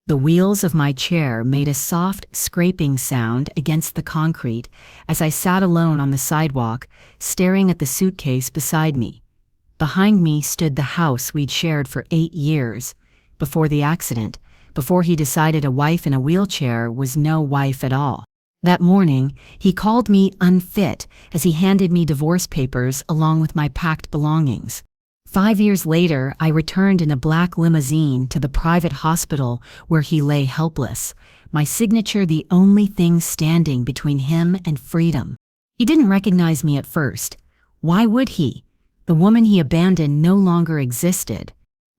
The wheels of my chair made a soft, scraping sound against the concrete as I sat alone on the sidewalk, staring at the suitcase beside me. Behind me stood the house we'd shared for 8 years, before the accident, before he decided a wife in a wheelchair was no wife at all. That morning, he called me unfit as he handed me divorce papers along with my packed belongings. 5 years later, I returned in a black limousine to the private hospital where he lay helpless, my signature the only thing standing between him and freedom. He didn't recognize me at first. Why would he? The woman he abandoned no longer existed.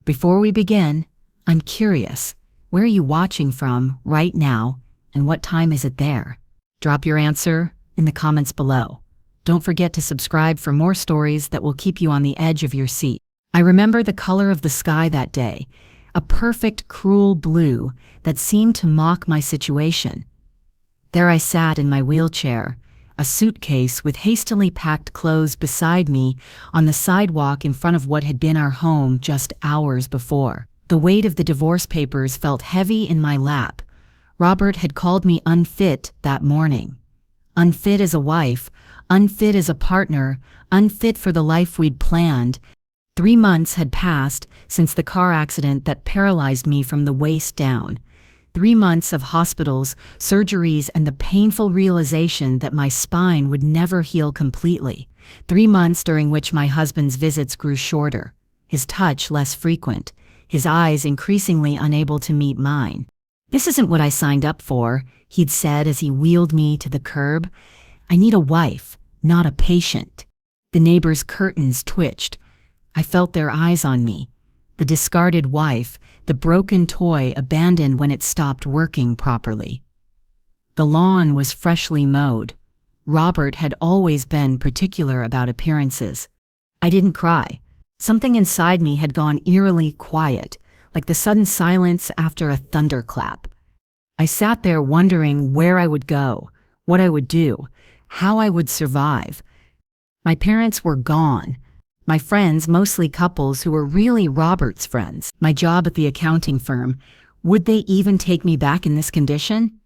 Before we begin, I'm curious. Where are you watching from right now, and what time is it there? Drop your answer in the comments below. Don't forget to subscribe for more stories that will keep you on the edge of your seat. I remember the color of the sky that day, a perfect, cruel blue that seemed to mock my situation. There I sat in my wheelchair, a suitcase with hastily packed clothes beside me on the sidewalk in front of what had been our home just hours before. The weight of the divorce papers felt heavy in my lap. Robert had called me unfit that morning. Unfit as a wife, unfit as a partner, unfit for the life we'd planned. 3 months had passed since the car accident that paralyzed me from the waist down. 3 months of hospitals, surgeries, and the painful realization that my spine would never heal completely. 3 months during which my husband's visits grew shorter, his touch less frequent, his eyes increasingly unable to meet mine. "This isn't what I signed up for," he'd said as he wheeled me to the curb. "I need a wife, not a patient." The neighbors' curtains twitched. I felt their eyes on me. The discarded wife, the broken toy abandoned when it stopped working properly. The lawn was freshly mowed. Robert had always been particular about appearances. I didn't cry. Something inside me had gone eerily quiet, like the sudden silence after a thunderclap. I sat there wondering where I would go, what I would do, how I would survive. My parents were gone. My friends, mostly couples who were really Robert's friends. My job at the accounting firm. Would they even take me back in this condition?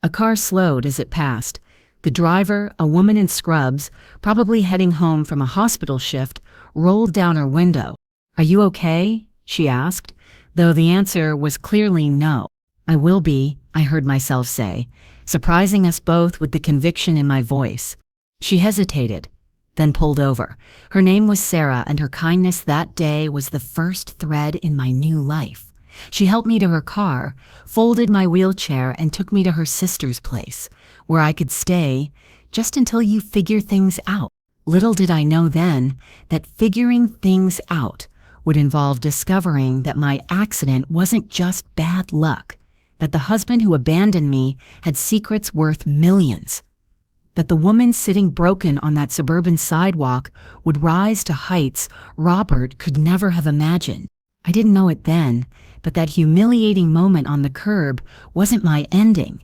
A car slowed as it passed. The driver, a woman in scrubs, probably heading home from a hospital shift, rolled down her window. "Are you okay?" she asked, though the answer was clearly no. "I will be," I heard myself say, surprising us both with the conviction in my voice. She hesitated, then pulled over. Her name was Sarah, and her kindness that day was the first thread in my new life. She helped me to her car, folded my wheelchair, and took me to her sister's place, where I could stay just until you figure things out. Little did I know then that figuring things out would involve discovering that my accident wasn't just bad luck, that the husband who abandoned me had secrets worth millions, that the woman sitting broken on that suburban sidewalk would rise to heights Robert could never have imagined. I didn't know it then, but that humiliating moment on the curb wasn't my ending.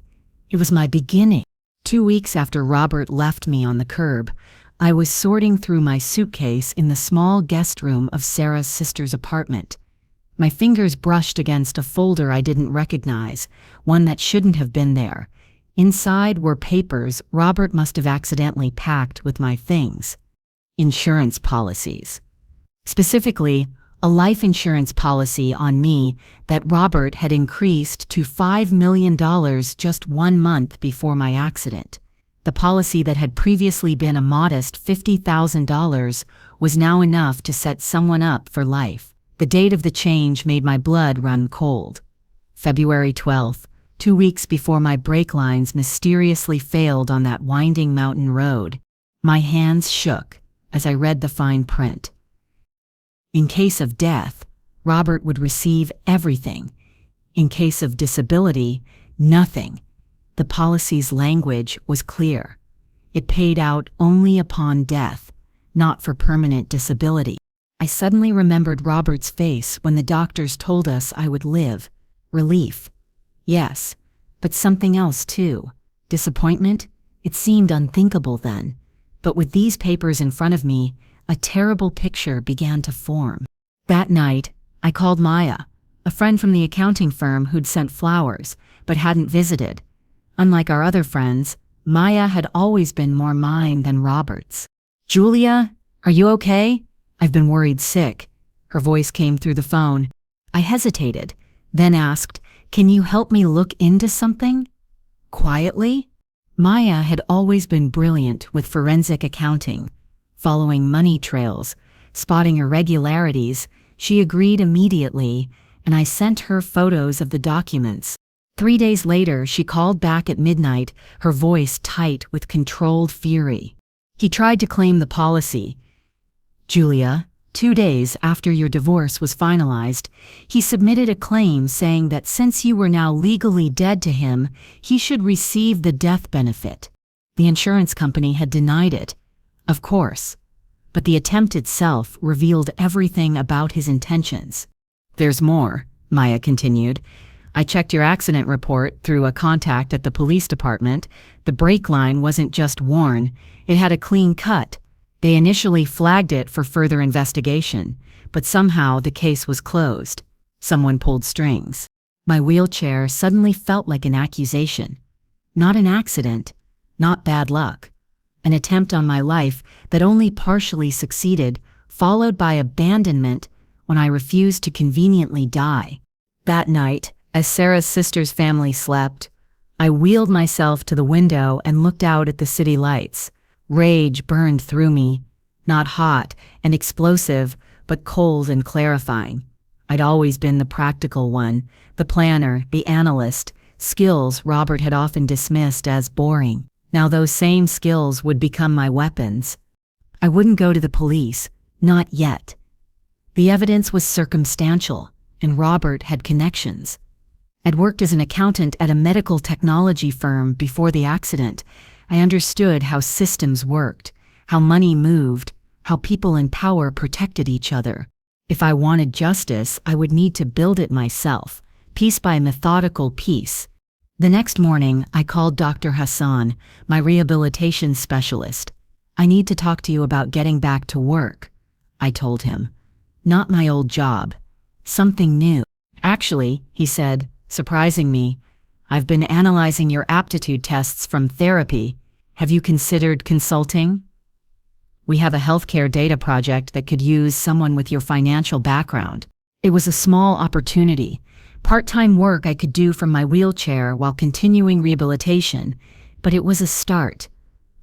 It was my beginning. 2 weeks after Robert left me on the curb, I was sorting through my suitcase in the small guest room of Sarah's sister's apartment. My fingers brushed against a folder I didn't recognize, one that shouldn't have been there. Inside were papers Robert must have accidentally packed with my things. Insurance policies. Specifically, a life insurance policy on me that Robert had increased to $5 million just 1 month before my accident. The policy that had previously been a modest $50,000 was now enough to set someone up for life. The date of the change made my blood run cold. February 12th. 2 weeks before my brake lines mysteriously failed on that winding mountain road. My hands shook as I read the fine print. In case of death, Robert would receive everything. In case of disability, nothing. The policy's language was clear. It paid out only upon death, not for permanent disability. I suddenly remembered Robert's face when the doctors told us I would live. Relief. Yes, but something else too. Disappointment? It seemed unthinkable then. But with these papers in front of me, a terrible picture began to form. That night, I called Maya, a friend from the accounting firm who'd sent flowers, but hadn't visited. Unlike our other friends, Maya had always been more mine than Robert's. "Julia, are you okay? I've been worried sick." Her voice came through the phone. I hesitated, then asked, "Can you help me look into something?" Quietly? Maya had always been brilliant with forensic accounting. Following money trails, spotting irregularities, she agreed immediately, and I sent her photos of the documents. 3 days later, she called back at midnight, her voice tight with controlled fury. He tried to claim the policy. "Julia, 2 days after your divorce was finalized, he submitted a claim saying that since you were now legally dead to him, he should receive the death benefit." The insurance company had denied it, of course, but the attempt itself revealed everything about his intentions. "There's more," Maya continued. "I checked your accident report through a contact at the police department. The brake line wasn't just worn, it had a clean cut. They initially flagged it for further investigation, but somehow the case was closed. Someone pulled strings." My wheelchair suddenly felt like an accusation. Not an accident, not bad luck. An attempt on my life that only partially succeeded, followed by abandonment when I refused to conveniently die. That night, as Sarah's sister's family slept, I wheeled myself to the window and looked out at the city lights. Rage burned through me, not hot and explosive, but cold and clarifying. I'd always been the practical one, the planner, the analyst, skills Robert had often dismissed as boring. Now those same skills would become my weapons. I wouldn't go to the police, not yet. The evidence was circumstantial, and Robert had connections. I'd worked as an accountant at a medical technology firm before the accident. I understood how systems worked, how money moved, how people in power protected each other. If I wanted justice, I would need to build it myself, piece by methodical piece. The next morning, I called Dr. Hassan, my rehabilitation specialist. "I need to talk to you about getting back to work," I told him. "Not my old job. Something new." "Actually," he said, surprising me, "I've been analyzing your aptitude tests from therapy. Have you considered consulting? We have a healthcare data project that could use someone with your financial background." It was a small opportunity, part-time work I could do from my wheelchair while continuing rehabilitation, but it was a start,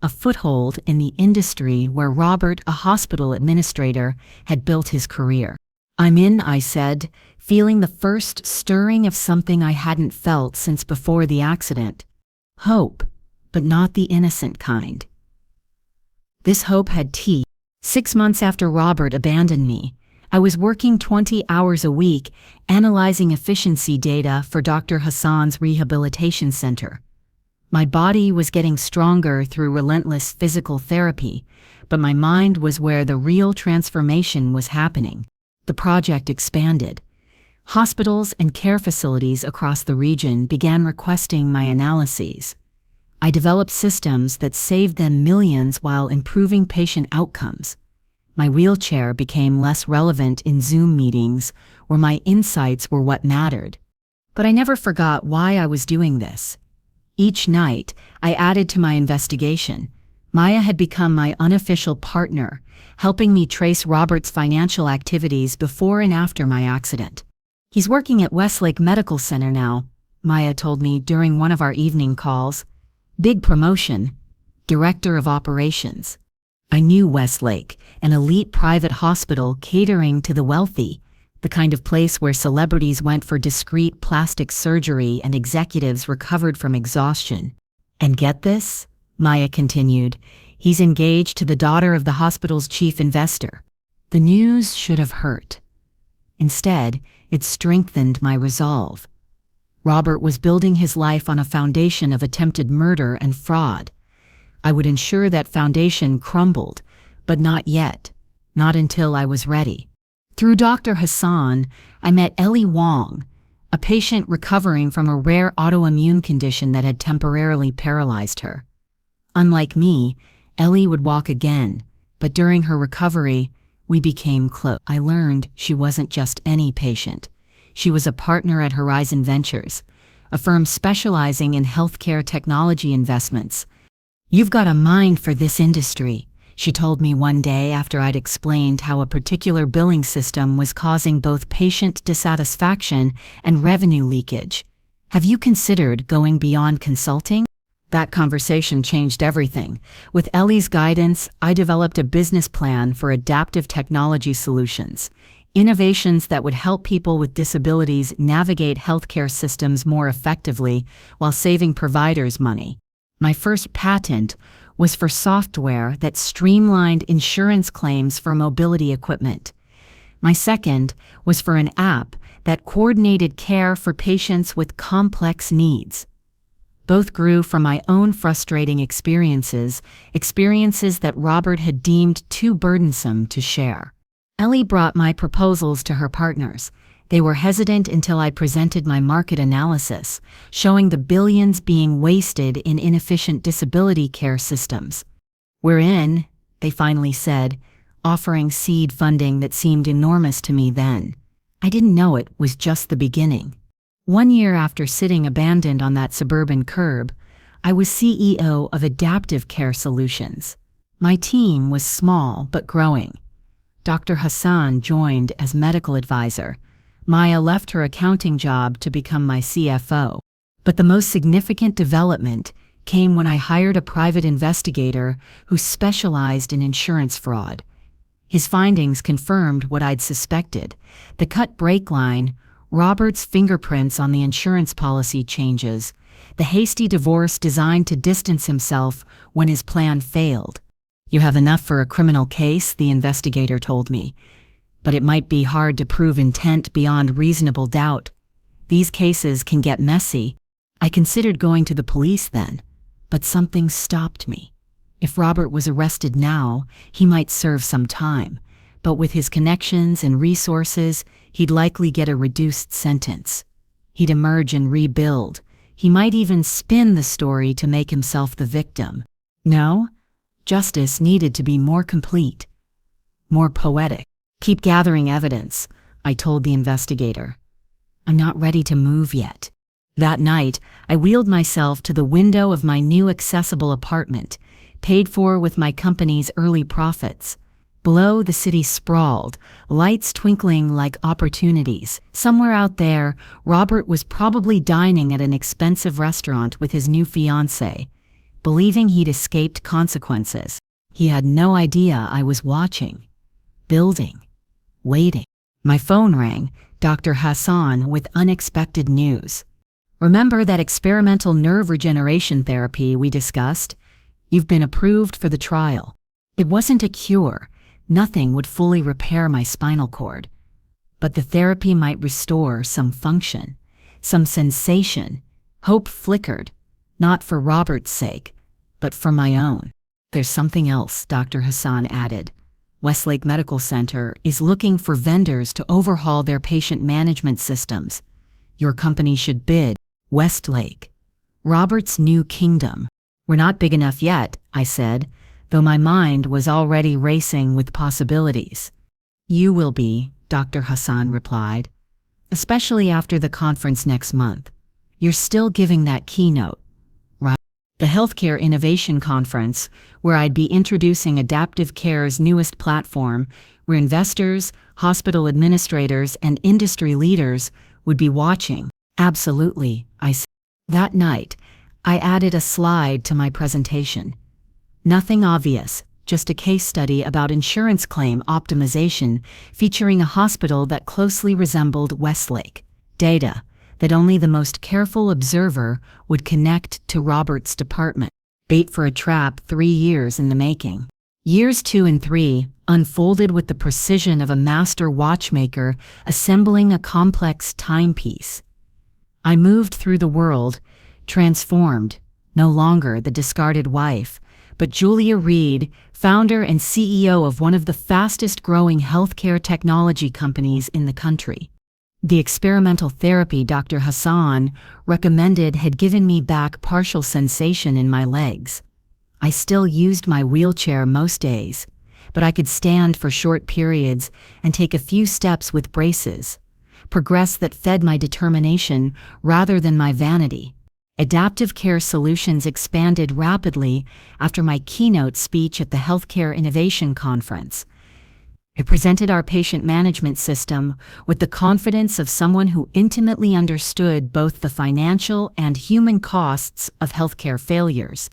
a foothold in the industry where Robert, a hospital administrator, had built his career. "I'm in," I said, feeling the first stirring of something I hadn't felt since before the accident. Hope, but not the innocent kind. This hope had teeth. 6 months after Robert abandoned me, I was working 20 hours a week, analyzing efficiency data for Dr. Hassan's rehabilitation center. My body was getting stronger through relentless physical therapy, but my mind was where the real transformation was happening. The project expanded. Hospitals and care facilities across the region began requesting my analyses. I developed systems that saved them millions while improving patient outcomes. My wheelchair became less relevant in Zoom meetings, where my insights were what mattered. But I never forgot why I was doing this. Each night, I added to my investigation. Maya had become my unofficial partner, helping me trace Robert's financial activities before and after my accident. "He's working at Westlake Medical Center now," Maya told me during one of our evening calls. "Big promotion, director of operations." I knew Westlake, an elite private hospital catering to the wealthy, the kind of place where celebrities went for discreet plastic surgery and executives recovered from exhaustion. "And get this," Maya continued, "he's engaged to the daughter of the hospital's chief investor." The news should have hurt. Instead, it strengthened my resolve. Robert was building his life on a foundation of attempted murder and fraud. I would ensure that foundation crumbled, but not yet, not until I was ready. Through Dr. Hassan, I met Ellie Wong, a patient recovering from a rare autoimmune condition that had temporarily paralyzed her. Unlike me, Ellie would walk again, but during her recovery, we became close. I learned she wasn't just any patient. She was a partner at Horizon Ventures, a firm specializing in healthcare technology investments. "You've got a mind for this industry," she told me one day after I'd explained how a particular billing system was causing both patient dissatisfaction and revenue leakage. "Have you considered going beyond consulting?" That conversation changed everything. With Ellie's guidance, I developed a business plan for adaptive technology solutions, innovations that would help people with disabilities navigate healthcare systems more effectively while saving providers money. My first patent was for software that streamlined insurance claims for mobility equipment. My second was for an app that coordinated care for patients with complex needs. Both grew from my own frustrating experiences that Robert had deemed too burdensome to share. Ellie brought my proposals to her partners. They were hesitant until I presented my market analysis, showing the billions being wasted in inefficient disability care systems. "We're in," they finally said, offering seed funding that seemed enormous to me then. I didn't know it was just the beginning. 1 year after sitting abandoned on that suburban curb, I was CEO of Adaptive Care Solutions. My team was small but growing. Dr. Hassan joined as medical advisor. Maya left her accounting job to become my CFO. But the most significant development came when I hired a private investigator who specialized in insurance fraud. His findings confirmed what I'd suspected. The cut brake line, Robert's fingerprints on the insurance policy changes, the hasty divorce designed to distance himself when his plan failed. "You have enough for a criminal case," the investigator told me. "But it might be hard to prove intent beyond reasonable doubt. These cases can get messy." I considered going to the police then, but something stopped me. If Robert was arrested now, he might serve some time, but with his connections and resources, he'd likely get a reduced sentence. He'd emerge and rebuild. He might even spin the story to make himself the victim. No, justice needed to be more complete, more poetic. "Keep gathering evidence," I told the investigator. "I'm not ready to move yet." That night, I wheeled myself to the window of my new accessible apartment, paid for with my company's early profits. Below, the city sprawled, lights twinkling like opportunities. Somewhere out there, Robert was probably dining at an expensive restaurant with his new fiancée, believing he'd escaped consequences. He had no idea I was watching, building, waiting. My phone rang, Dr. Hassan with unexpected news. "Remember that experimental nerve regeneration therapy we discussed? You've been approved for the trial." It wasn't a cure. Nothing would fully repair my spinal cord. But the therapy might restore some function, some sensation. Hope flickered, not for Robert's sake, but for my own. "There's something else," Dr. Hassan added. "Westlake Medical Center is looking for vendors to overhaul their patient management systems. Your company should bid." Westlake, Robert's new kingdom. "We're not big enough yet," I said, though my mind was already racing with possibilities. "You will be," Dr. Hassan replied, "especially after the conference next month. You're still giving that keynote, right?" The Healthcare Innovation Conference, where I'd be introducing Adaptive Care's newest platform, where investors, hospital administrators, and industry leaders would be watching. "Absolutely," I said. That night, I added a slide to my presentation. Nothing obvious, just a case study about insurance claim optimization featuring a hospital that closely resembled Westlake. Data that only the most careful observer would connect to Robert's department. Bait for a trap 3 years in the making. Years 2 and 3 unfolded with the precision of a master watchmaker assembling a complex timepiece. I moved through the world, transformed, no longer the discarded wife, but Julia Reed, founder and CEO of one of the fastest-growing healthcare technology companies in the country. The experimental therapy Dr. Hassan recommended had given me back partial sensation in my legs. I still used my wheelchair most days, but I could stand for short periods and take a few steps with braces. progress that fed my determination rather than my vanity. Adaptive care solutions expanded rapidly after my keynote speech at the Healthcare Innovation Conference. I presented our patient management system with the confidence of someone who intimately understood both the financial and human costs of healthcare failures.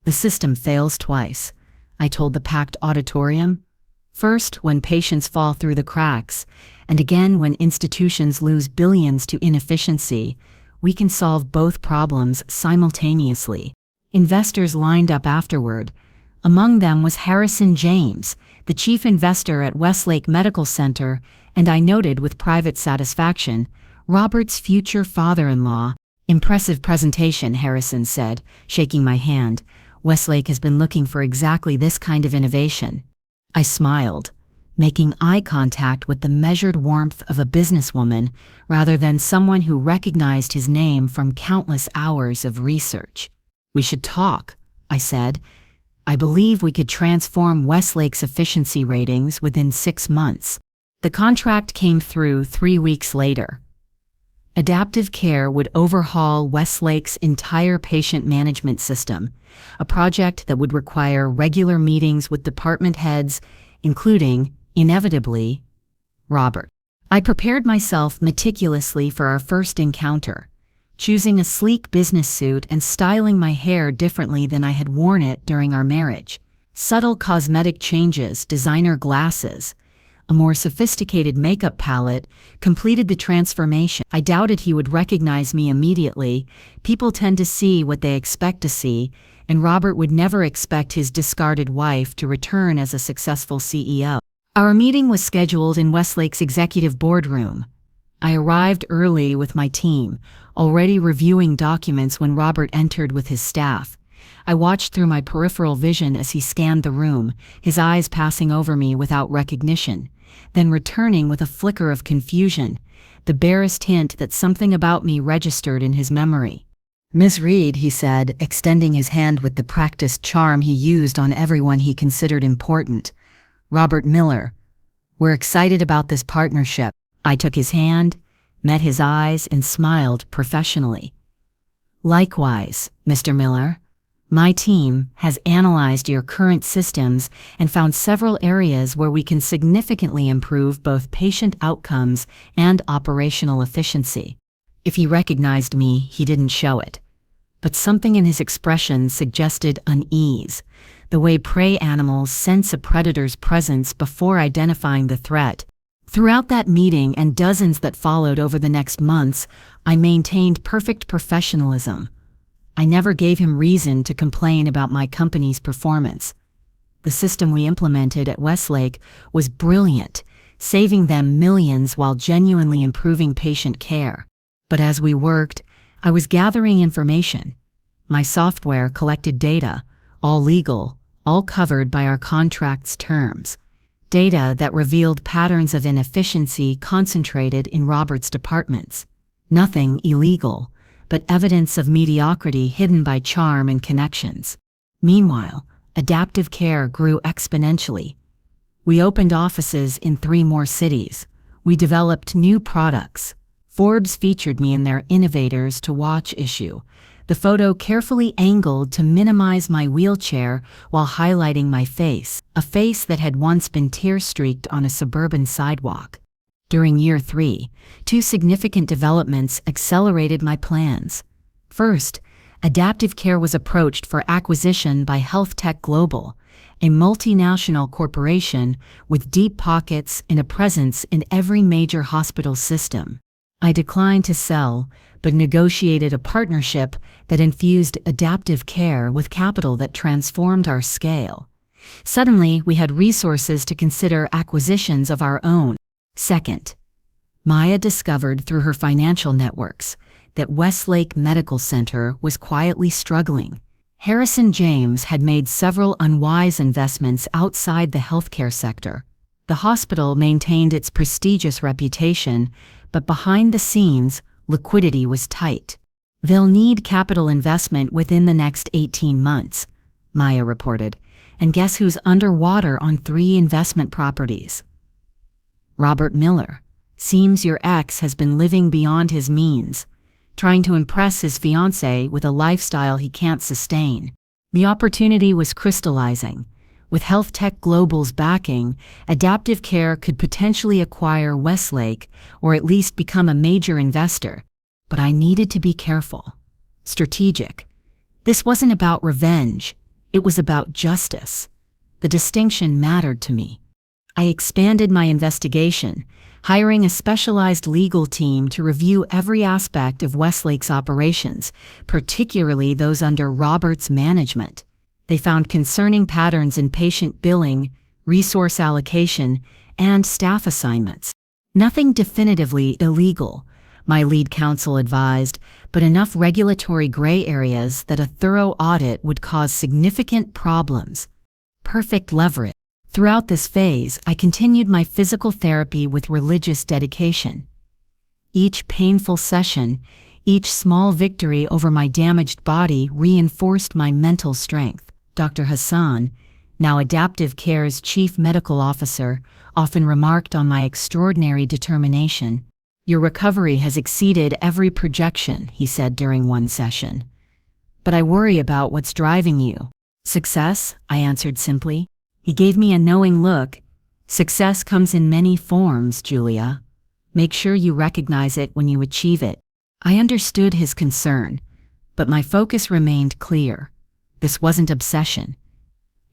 The system fails twice, I told the packed auditorium. First, when patients fall through the cracks, and again when institutions lose billions to inefficiency. We can solve both problems simultaneously. Investors lined up afterward. Among them was Harrison James, the chief investor at Westlake Medical Center, and I noted with private satisfaction, Robert's future father-in-law. "Impressive presentation," Harrison said, shaking my hand. "Westlake has been looking for exactly this kind of innovation." I smiled, making eye contact with the measured warmth of a businesswoman rather than someone who recognized his name from countless hours of research. "We should talk," I said. "I believe we could transform Westlake's efficiency ratings within 6 months." The contract came through 3 weeks later. Adaptive Care would overhaul Westlake's entire patient management system, a project that would require regular meetings with department heads, including, inevitably, Robert. I prepared myself meticulously for our first encounter, choosing a sleek business suit and styling my hair differently than I had worn it during our marriage. Subtle cosmetic changes, designer glasses, a more sophisticated makeup palette completed the transformation. I doubted he would recognize me immediately. People tend to see what they expect to see, and Robert would never expect his discarded wife to return as a successful CEO. Our meeting was scheduled in Westlake's executive boardroom. I arrived early with my team, already reviewing documents when Robert entered with his staff. I watched through my peripheral vision as he scanned the room, his eyes passing over me without recognition, then returning with a flicker of confusion, the barest hint that something about me registered in his memory. "Miss Reed," he said, extending his hand with the practiced charm he used on everyone he considered important. "Robert Miller. We're excited about this partnership." I took his hand, met his eyes, and smiled professionally. "Likewise, Mr. Miller. My team has analyzed your current systems and found several areas where we can significantly improve both patient outcomes and operational efficiency." If he recognized me, he didn't show it. But something in his expression suggested unease, the way prey animals sense a predator's presence before identifying the threat. Throughout that meeting and dozens that followed over the next months, I maintained perfect professionalism. I never gave him reason to complain about my company's performance. The system we implemented at Westlake was brilliant, saving them millions while genuinely improving patient care. But as we worked, I was gathering information. My software collected data, all legal, all covered by our contract's terms. Data that revealed patterns of inefficiency concentrated in Robert's departments. Nothing illegal, but evidence of mediocrity hidden by charm and connections. Meanwhile, adaptive care grew exponentially. We opened offices in 3 more cities. We developed new products. Forbes featured me in their Innovators to Watch issue, the photo carefully angled to minimize my wheelchair while highlighting my face, a face that had once been tear-streaked on a suburban sidewalk. During year 3, 2 significant developments accelerated my plans. First, adaptive care was approached for acquisition by Health Tech Global, a multinational corporation with deep pockets and a presence in every major hospital system. I declined to sell, but negotiated a partnership that infused adaptive care with capital that transformed our scale. Suddenly, we had resources to consider acquisitions of our own. Second, Maya discovered through her financial networks that Westlake Medical Center was quietly struggling. Harrison James had made several unwise investments outside the healthcare sector. The hospital maintained its prestigious reputation, but behind the scenes, liquidity was tight. "They'll need capital investment within the next 18 months, Maya reported. And guess who's underwater on 3 investment properties? Robert Miller, Seems your ex has been living beyond his means, trying to impress his fiancée with a lifestyle he can't sustain. The opportunity was crystallizing. With Health Tech Global's backing, Adaptive Care could potentially acquire Westlake or at least become a major investor. But I needed to be careful. Strategic. This wasn't about revenge. It was about justice. The distinction mattered to me. I expanded my investigation, hiring a specialized legal team to review every aspect of Westlake's operations, particularly those under Robert's management. They found concerning patterns in patient billing, resource allocation, and staff assignments. Nothing definitively illegal, my lead counsel advised, but enough regulatory gray areas that a thorough audit would cause significant problems. Perfect leverage. Throughout this phase, I continued my physical therapy with religious dedication. Each painful session, each small victory over my damaged body reinforced my mental strength. Dr. Hassan, now Adaptive Care's chief medical officer, often remarked on my extraordinary determination. "Your recovery has exceeded every projection," he said during one session. "But I worry about what's driving you." "Success," I answered simply. He gave me a knowing look. "Success comes in many forms, Julia. Make sure you recognize it when you achieve it." I understood his concern, but my focus remained clear. This wasn't obsession.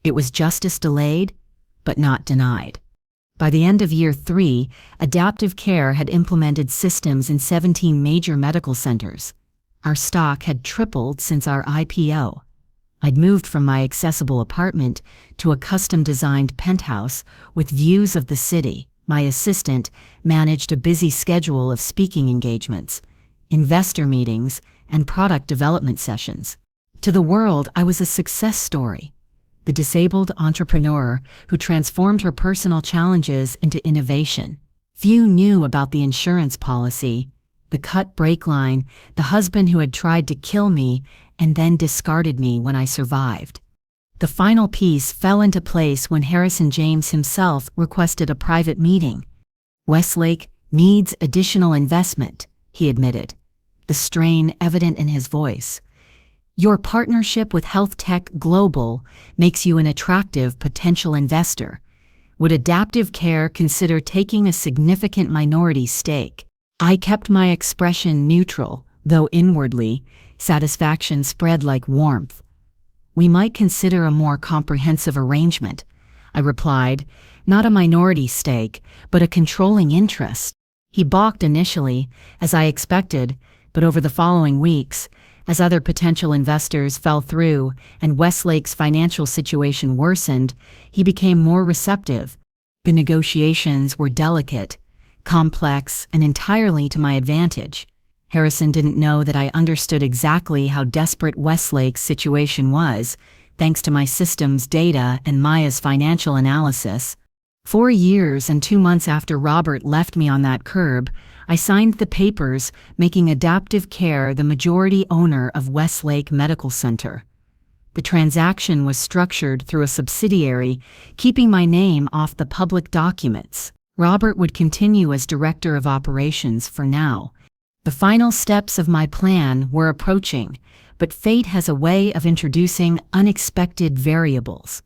It was justice delayed, but not denied. By the end of year 3, Adaptive Care had implemented systems in 17 major medical centers. Our stock had tripled since our IPO. I'd moved from my accessible apartment to a custom-designed penthouse with views of the city. My assistant managed a busy schedule of speaking engagements, investor meetings, and product development sessions. To the world, I was a success story. The disabled entrepreneur who transformed her personal challenges into innovation. Few knew about the insurance policy, the cut brake line, the husband who had tried to kill me and then discarded me when I survived. The final piece fell into place when Harrison James himself requested a private meeting. "Westlake needs additional investment," he admitted, the strain evident in his voice. "Your partnership with Health Tech Global makes you an attractive potential investor. Would Adaptive Care consider taking a significant minority stake?" I kept my expression neutral, though inwardly, satisfaction spread like warmth. "We might consider a more comprehensive arrangement," I replied, "not a minority stake, but a controlling interest." He balked initially, as I expected, but over the following weeks, as other potential investors fell through and Westlake's financial situation worsened, he became more receptive. The negotiations were delicate, complex, and entirely to my advantage. Harrison didn't know that I understood exactly how desperate Westlake's situation was, thanks to my systems data and Maya's financial analysis. 4 years and 2 months after Robert left me on that curb, I signed the papers, making Adaptive Care the majority owner of Westlake Medical Center. The transaction was structured through a subsidiary, keeping my name off the public documents. Robert would continue as director of operations for now. The final steps of my plan were approaching, but fate has a way of introducing unexpected variables.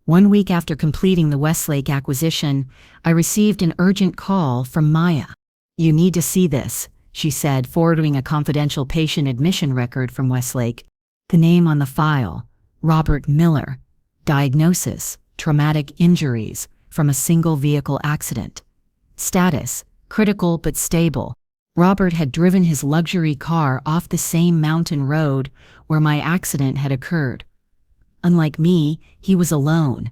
1 week after completing the Westlake acquisition, I received an urgent call from Maya. "You need to see this," she said, forwarding a confidential patient admission record from Westlake. The name on the file, Robert Miller. Diagnosis, traumatic injuries from a single vehicle accident. Status, critical but stable. Robert had driven his luxury car off the same mountain road where my accident had occurred. Unlike me, he was alone.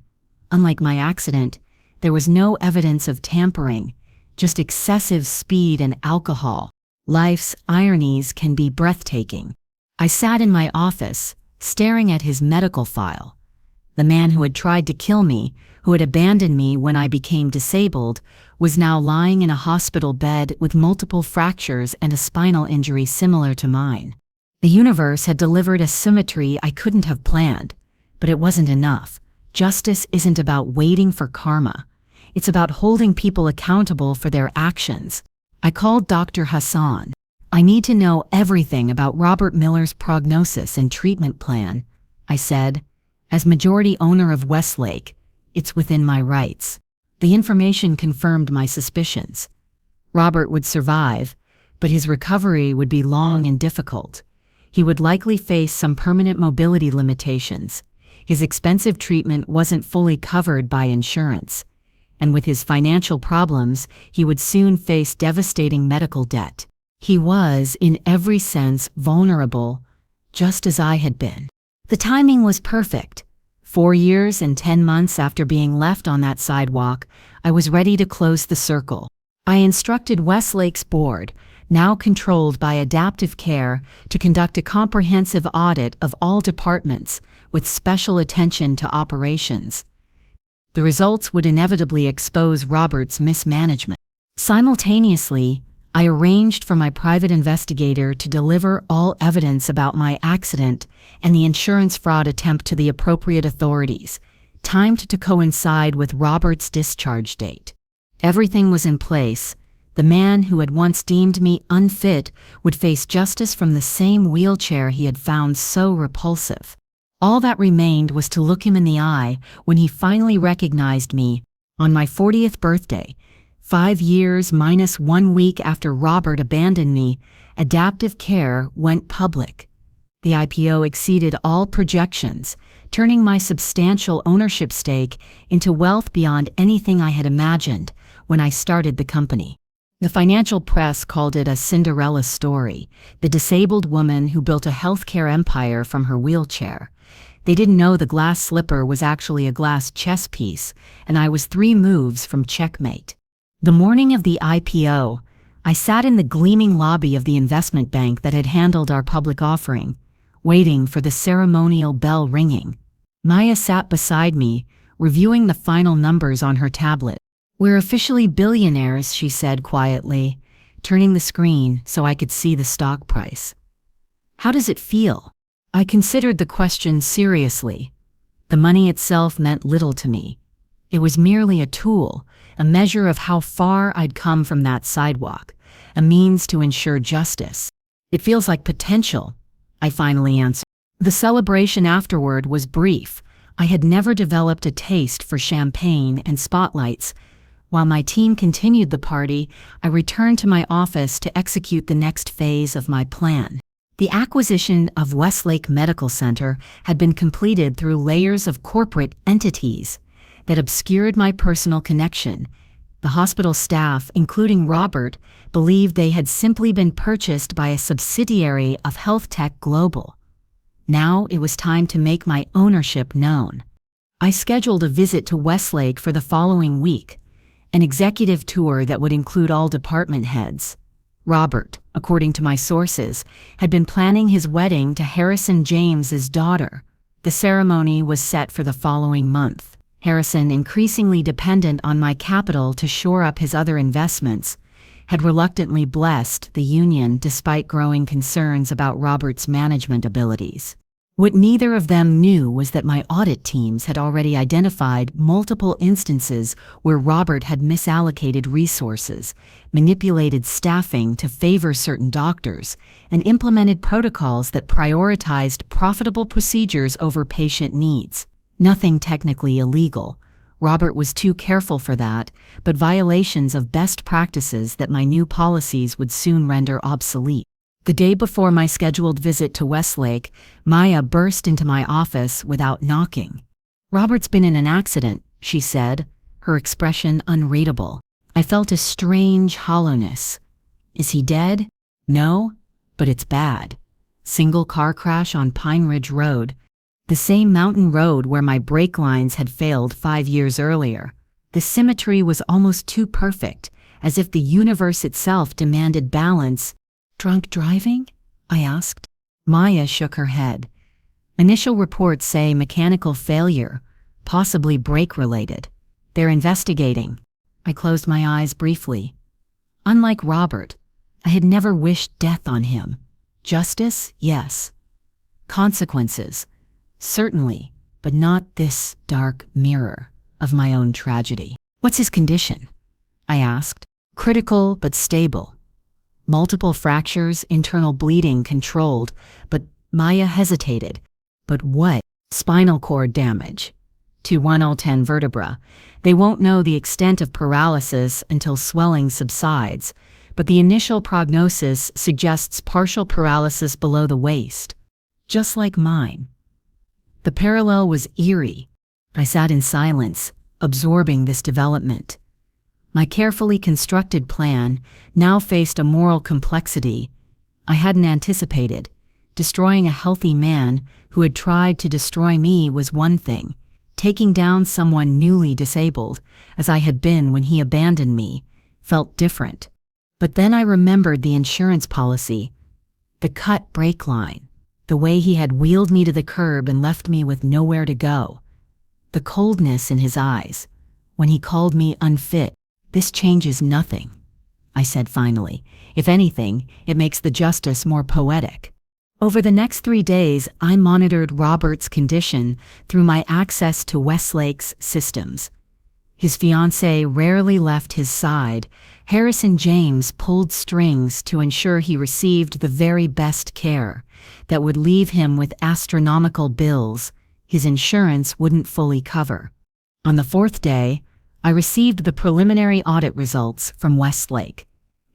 Unlike my accident, there was no evidence of tampering, just excessive speed and alcohol. Life's ironies can be breathtaking. I sat in my office, staring at his medical file. The man who had tried to kill me, who had abandoned me when I became disabled, was now lying in a hospital bed with multiple fractures and a spinal injury similar to mine. The universe had delivered a symmetry I couldn't have planned, but it wasn't enough. Justice isn't about waiting for karma. It's about holding people accountable for their actions. I called Dr. Hassan. I need to know everything about Robert Miller's prognosis and treatment plan, I said. As majority owner of Westlake, it's within my rights. The information confirmed my suspicions. Robert would survive, but his recovery would be long and difficult. He would likely face some permanent mobility limitations. His expensive treatment wasn't fully covered by insurance. And with his financial problems, he would soon face devastating medical debt. He was, in every sense, vulnerable, just as I had been. The timing was perfect. 4 years and 10 months after being left on that sidewalk, I was ready to close the circle. I instructed Westlake's board, now controlled by Adaptive Care, to conduct a comprehensive audit of all departments, with special attention to operations. The results would inevitably expose Robert's mismanagement. Simultaneously, I arranged for my private investigator to deliver all evidence about my accident and the insurance fraud attempt to the appropriate authorities, timed to coincide with Robert's discharge date. Everything was in place. The man who had once deemed me unfit would face justice from the same wheelchair he had found so repulsive. All that remained was to look him in the eye when he finally recognized me on my 40th birthday. 5 years minus 1 week after Robert abandoned me, Adaptive Care went public. The IPO exceeded all projections, turning my substantial ownership stake into wealth beyond anything I had imagined when I started the company. The financial press called it a Cinderella story, the disabled woman who built a healthcare empire from her wheelchair. They didn't know the glass slipper was actually a glass chess piece, and I was 3 moves from checkmate. The morning of the IPO, I sat in the gleaming lobby of the investment bank that had handled our public offering, waiting for the ceremonial bell ringing. Maya sat beside me, reviewing the final numbers on her tablet. "We're officially billionaires," she said quietly, turning the screen so I could see the stock price. "How does it feel?" I considered the question seriously. The money itself meant little to me. It was merely a tool, a measure of how far I'd come from that sidewalk, a means to ensure justice. "It feels like potential," I finally answered. The celebration afterward was brief. I had never developed a taste for champagne and spotlights. While my team continued the party, I returned to my office to execute the next phase of my plan. The acquisition of Westlake Medical Center had been completed through layers of corporate entities that obscured my personal connection. The hospital staff, including Robert, believed they had simply been purchased by a subsidiary of HealthTech Global. Now it was time to make my ownership known. I scheduled a visit to Westlake for the following week, an executive tour that would include all department heads. Robert, according to my sources, had been planning his wedding to Harrison James's daughter. The ceremony was set for the following month. Harrison, increasingly dependent on my capital to shore up his other investments, had reluctantly blessed the union despite growing concerns about Robert's management abilities. What neither of them knew was that my audit teams had already identified multiple instances where Robert had misallocated resources, manipulated staffing to favor certain doctors, and implemented protocols that prioritized profitable procedures over patient needs. Nothing technically illegal. Robert was too careful for that, but violations of best practices that my new policies would soon render obsolete. The day before my scheduled visit to Westlake, Maya burst into my office without knocking. "Robert's been in an accident," she said, her expression unreadable. I felt a strange hollowness. "Is he dead?" "No, but it's bad. Single car crash on Pine Ridge Road. The same mountain road where my brake lines had failed 5 years earlier. The symmetry was almost too perfect, as if the universe itself demanded balance." "Drunk driving?" I asked. Maya shook her head. "Initial reports say mechanical failure, possibly brake-related. They're investigating." I closed my eyes briefly. Unlike Robert, I had never wished death on him. Justice, yes. Consequences, certainly, but not this dark mirror of my own tragedy. "What's his condition?" I asked. "Critical but stable. Multiple fractures, internal bleeding controlled," but Maya hesitated. "But what?" "Spinal cord damage to 1 all 10 vertebra. They won't know the extent of paralysis until swelling subsides, but the initial prognosis suggests partial paralysis below the waist. Just like mine." The parallel was eerie. I sat in silence, absorbing this development. My carefully constructed plan now faced a moral complexity I hadn't anticipated. Destroying a healthy man who had tried to destroy me was one thing. Taking down someone newly disabled, as I had been when he abandoned me, felt different. But then I remembered the insurance policy, the cut brake line, the way he had wheeled me to the curb and left me with nowhere to go, the coldness in his eyes when he called me unfit. "This changes nothing," I said finally. "If anything, it makes the justice more poetic." Over the next 3 days, I monitored Robert's condition through my access to Westlake's systems. His fiancée rarely left his side. Harrison James pulled strings to ensure he received the very best care that would leave him with astronomical bills his insurance wouldn't fully cover. On the 4th day, I received the preliminary audit results from Westlake.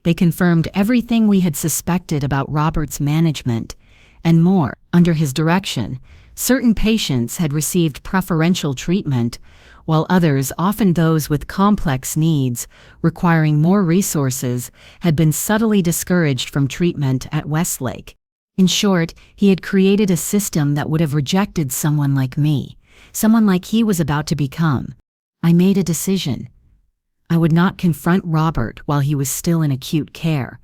They confirmed everything we had suspected about Robert's management and more. Under his direction, certain patients had received preferential treatment, while others, often those with complex needs requiring more resources, had been subtly discouraged from treatment at Westlake. In short, he had created a system that would have rejected someone like me, someone like he was about to become. I made a decision. I would not confront Robert while he was still in acute care.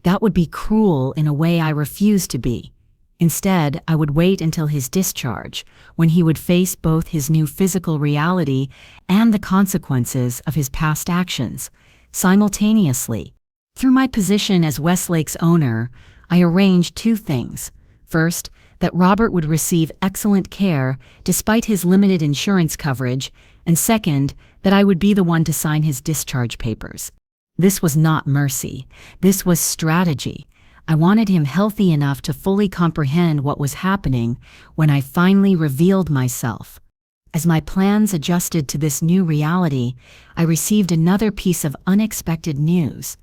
That would be cruel in a way I refused to be. Instead, I would wait until his discharge, when he would face both his new physical reality and the consequences of his past actions, simultaneously. Through my position as Westlake's owner, I arranged 2 things. First, that Robert would receive excellent care despite his limited insurance coverage, and second, that I would be the one to sign his discharge papers. This was not mercy. This was strategy. I wanted him healthy enough to fully comprehend what was happening when I finally revealed myself. As my plans adjusted to this new reality, I received another piece of unexpected news.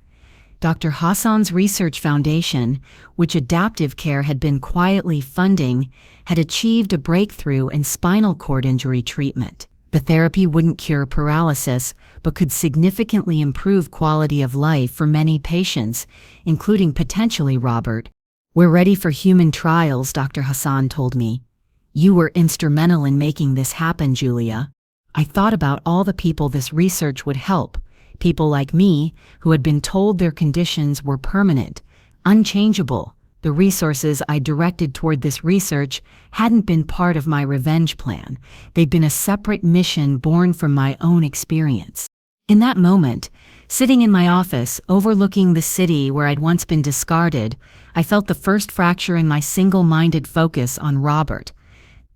Dr. Hassan's research foundation, which Adaptive Care had been quietly funding, had achieved a breakthrough in spinal cord injury treatment. The therapy wouldn't cure paralysis, but could significantly improve quality of life for many patients, including potentially Robert. "We're ready for human trials," Dr. Hassan told me. "You were instrumental in making this happen, Julia." I thought about all the people this research would help. People like me, who had been told their conditions were permanent, unchangeable. The resources I directed toward this research hadn't been part of my revenge plan. They'd been a separate mission born from my own experience. In that moment, sitting in my office, overlooking the city where I'd once been discarded, I felt the first fracture in my single-minded focus on Robert.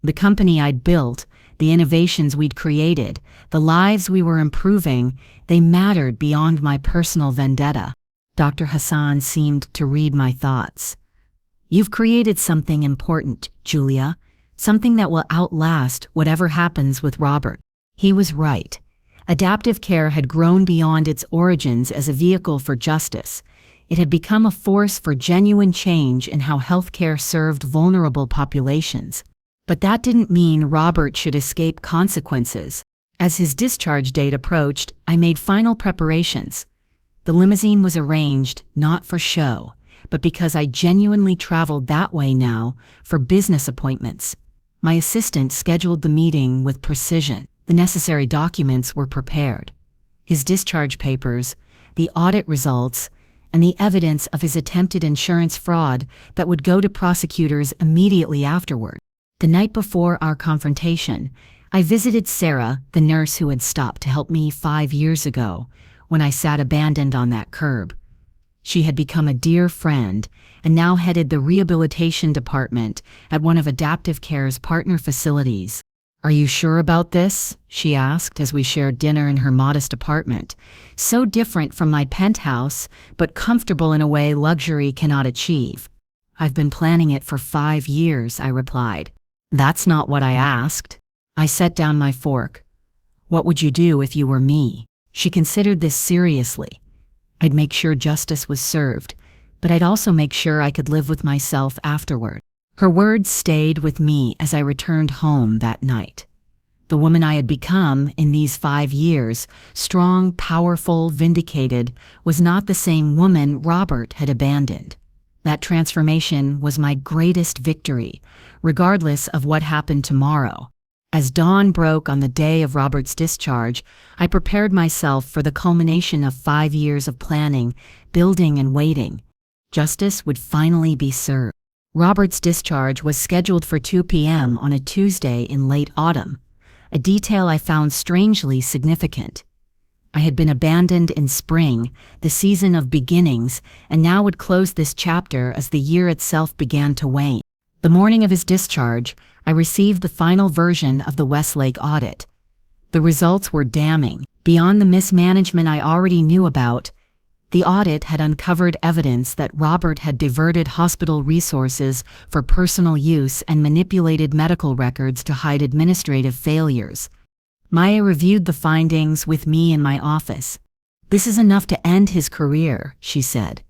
The company I'd built, the innovations we'd created, the lives we were improving, they mattered beyond my personal vendetta. Dr. Hassan seemed to read my thoughts. "You've created something important, Julia, something that will outlast whatever happens with Robert." He was right. Adaptive Care had grown beyond its origins as a vehicle for justice. It had become a force for genuine change in how healthcare served vulnerable populations. But that didn't mean Robert should escape consequences. As his discharge date approached, I made final preparations. The limousine was arranged not for show, but because I genuinely traveled that way now for business appointments. My assistant scheduled the meeting with precision. The necessary documents were prepared. His discharge papers, the audit results, and the evidence of his attempted insurance fraud that would go to prosecutors immediately afterward. The night before our confrontation, I visited Sarah, the nurse who had stopped to help me 5 years ago when I sat abandoned on that curb. She had become a dear friend and now headed the rehabilitation department at one of Adaptive Care's partner facilities. "Are you sure about this?" she asked as we shared dinner in her modest apartment. "So different from my penthouse, but comfortable in a way luxury cannot achieve." "I've been planning it for 5 years," I replied. "That's not what I asked." I set down my fork. "What would you do if you were me?" She considered this seriously. "I'd make sure justice was served, but I'd also make sure I could live with myself afterward." Her words stayed with me as I returned home that night. The woman I had become in these 5 years, strong, powerful, vindicated, was not the same woman Robert had abandoned. That transformation was my greatest victory, regardless of what happened tomorrow. As dawn broke on the day of Robert's discharge, I prepared myself for the culmination of 5 years of planning, building, and waiting. Justice would finally be served. Robert's discharge was scheduled for 2 p.m. on a Tuesday in late autumn, a detail I found strangely significant. I had been abandoned in spring, the season of beginnings, and now would close this chapter as the year itself began to wane. The morning of his discharge, I received the final version of the Westlake audit. The results were damning. Beyond the mismanagement I already knew about, the audit had uncovered evidence that Robert had diverted hospital resources for personal use and manipulated medical records to hide administrative failures. Maya reviewed the findings with me in my office. "This is enough to end his career," she said.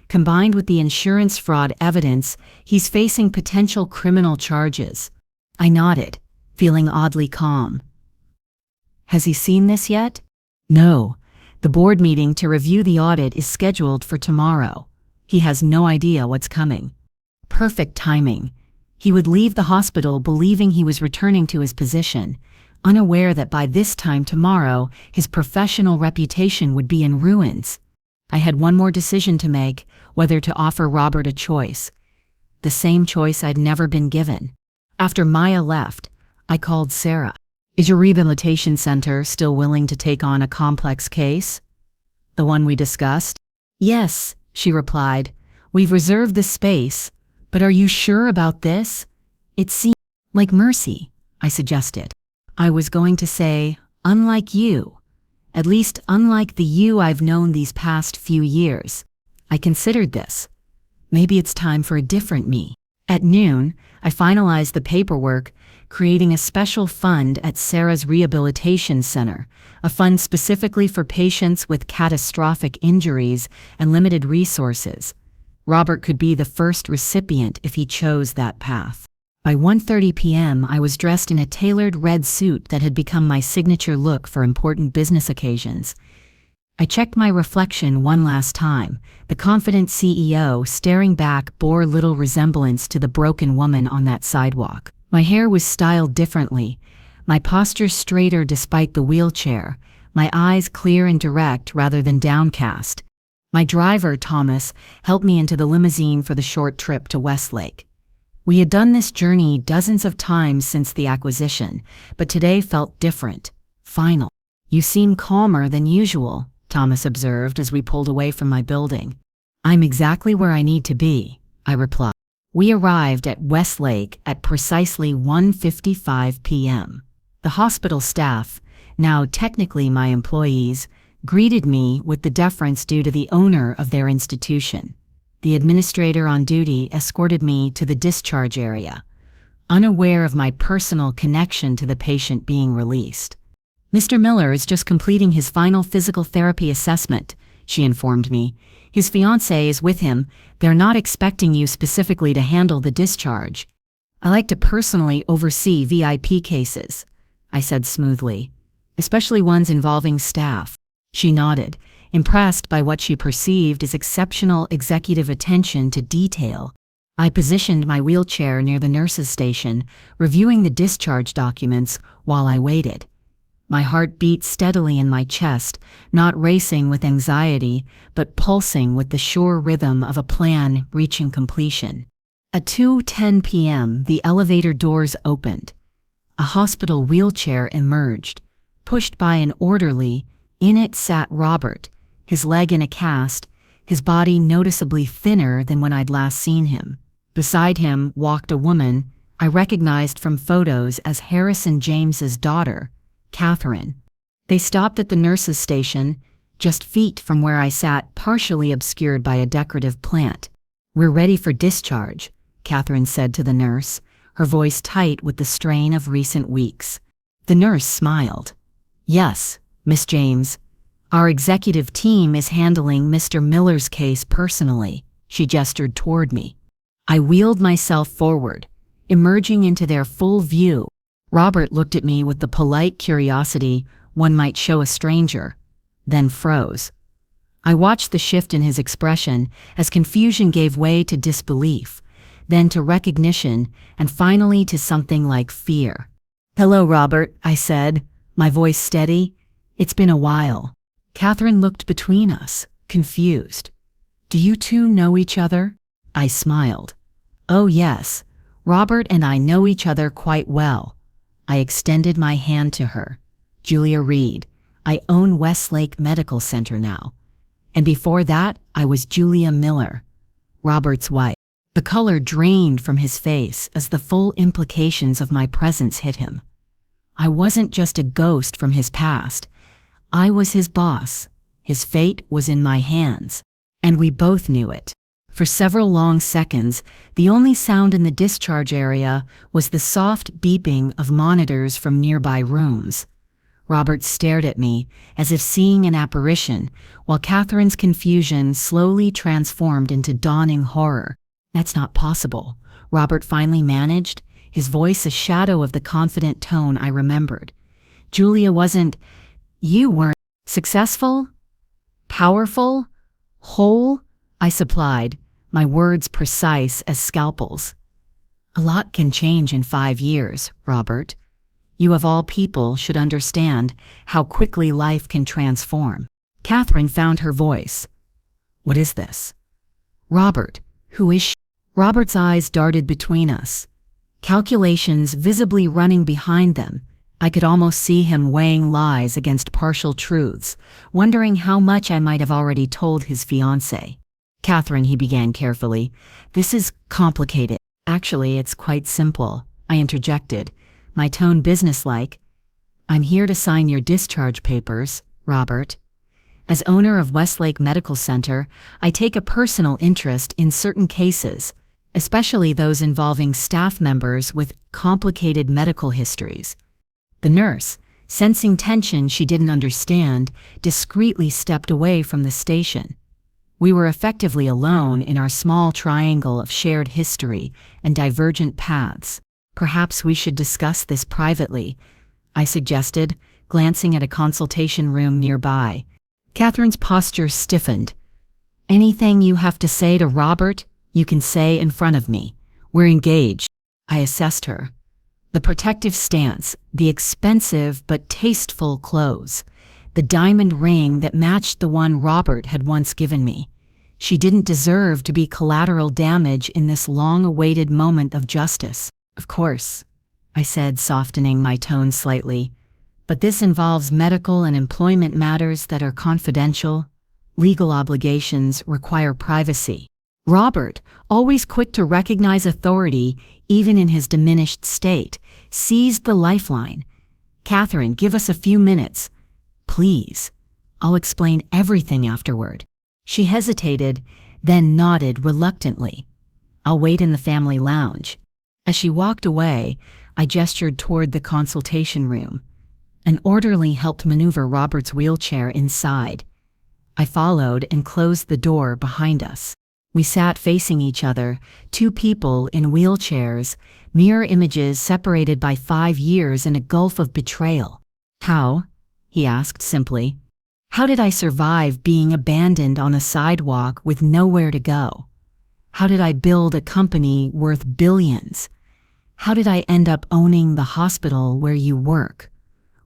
"Combined with the insurance fraud evidence, he's facing potential criminal charges." I nodded, feeling oddly calm. "Has he seen this yet?" "No. The board meeting to review the audit is scheduled for tomorrow. He has no idea what's coming." Perfect timing. He would leave the hospital believing he was returning to his position, unaware that by this time tomorrow his professional reputation would be in ruins. I had one more decision to make, whether to offer Robert a choice. The same choice I'd never been given. After Maya left, I called Sarah. "Is your rehabilitation center still willing to take on a complex case?" "The one we discussed?" "Yes," she replied. "We've reserved the space, but are you sure about this? It seems like mercy," I suggested. I was going to say, unlike you. At least unlike the you I've known these past few years. I considered this. Maybe it's time for a different me. At noon, I finalized the paperwork, creating a special fund at Sarah's Rehabilitation Center, a fund specifically for patients with catastrophic injuries and limited resources. Robert could be the first recipient if he chose that path. By 1:30 p.m., I was dressed in a tailored red suit that had become my signature look for important business occasions. I checked my reflection one last time. The confident CEO staring back bore little resemblance to the broken woman on that sidewalk. My hair was styled differently, my posture straighter despite the wheelchair, my eyes clear and direct rather than downcast. My driver, Thomas, helped me into the limousine for the short trip to Westlake. We had done this journey dozens of times since the acquisition, but today felt different, final. "You seem calmer than usual," Thomas observed as we pulled away from my building. "I'm exactly where I need to be," I replied. We arrived at Westlake at precisely 1:55 p.m. The hospital staff, now technically my employees, greeted me with the deference due to the owner of their institution. The administrator on duty escorted me to the discharge area, unaware of my personal connection to the patient being released. "Mr. Miller is just completing his final physical therapy assessment," she informed me. "His fiancée is with him. They're not expecting you specifically to handle the discharge." "I like to personally oversee VIP cases," I said smoothly, "especially ones involving staff." She nodded, impressed by what she perceived as exceptional executive attention to detail. I positioned my wheelchair near the nurse's station, reviewing the discharge documents while I waited. My heart beat steadily in my chest, not racing with anxiety, but pulsing with the sure rhythm of a plan reaching completion. At 2:10 p.m., the elevator doors opened. A hospital wheelchair emerged. Pushed by an orderly, in it sat Robert, his leg in a cast, his body noticeably thinner than when I'd last seen him. Beside him walked a woman, I recognized from photos as Harrison James's daughter, Catherine. They stopped at the nurse's station, just feet from where I sat, partially obscured by a decorative plant. "We're ready for discharge," Catherine said to the nurse, her voice tight with the strain of recent weeks. The nurse smiled. "Yes, Miss James. Our executive team is handling Mr. Miller's case personally." She gestured toward me. I wheeled myself forward, emerging into their full view. Robert looked at me with the polite curiosity one might show a stranger, then froze. I watched the shift in his expression as confusion gave way to disbelief, then to recognition, and finally to something like fear. "Hello, Robert," I said, my voice steady. "It's been a while." Catherine looked between us, confused. "Do you two know each other?" I smiled. "Oh yes, Robert and I know each other quite well." I extended my hand to her. "Julia Reed. I own Westlake Medical Center now. And before that, I was Julia Miller, Robert's wife." The color drained from his face as the full implications of my presence hit him. I wasn't just a ghost from his past. I was his boss. His fate was in my hands. And we both knew it. For several long seconds, the only sound in the discharge area was the soft beeping of monitors from nearby rooms. Robert stared at me, as if seeing an apparition, while Catherine's confusion slowly transformed into dawning horror. "That's not possible," Robert finally managed, his voice a shadow of the confident tone I remembered. "Julia wasn't... You weren't successful? Powerful? Whole?" I supplied, my words precise as scalpels. "A lot can change in 5 years, Robert. You of all people should understand how quickly life can transform." Catherine found her voice. "What is this?" "Robert, who is she?" Robert's eyes darted between us, calculations visibly running behind them. I could almost see him weighing lies against partial truths, wondering how much I might have already told his fiancée. "Catherine," he began carefully, "this is complicated." "Actually, it's quite simple," I interjected, my tone businesslike. "I'm here to sign your discharge papers, Robert. As owner of Westlake Medical Center, I take a personal interest in certain cases, especially those involving staff members with complicated medical histories." The nurse, sensing tension she didn't understand, discreetly stepped away from the station. We were effectively alone in our small triangle of shared history and divergent paths. "Perhaps we should discuss this privately," I suggested, glancing at a consultation room nearby. Catherine's posture stiffened. "Anything you have to say to Robert, you can say in front of me. We're engaged." I assessed her. The protective stance, the expensive but tasteful clothes, the diamond ring that matched the one Robert had once given me. She didn't deserve to be collateral damage in this long-awaited moment of justice. "Of course," I said, softening my tone slightly, "but this involves medical and employment matters that are confidential. Legal obligations require privacy." Robert, always quick to recognize authority, even in his diminished state, seized the lifeline. "Catherine, give us a few minutes. Please. I'll explain everything afterward." She hesitated, then nodded reluctantly. "I'll wait in the family lounge." As she walked away, I gestured toward the consultation room. An orderly helped maneuver Robert's wheelchair inside. I followed and closed the door behind us. We sat facing each other, two people in wheelchairs, mirror images separated by 5 years in a gulf of betrayal. "How?" he asked simply. "How did I survive being abandoned on a sidewalk with nowhere to go? How did I build a company worth billions? How did I end up owning the hospital where you work?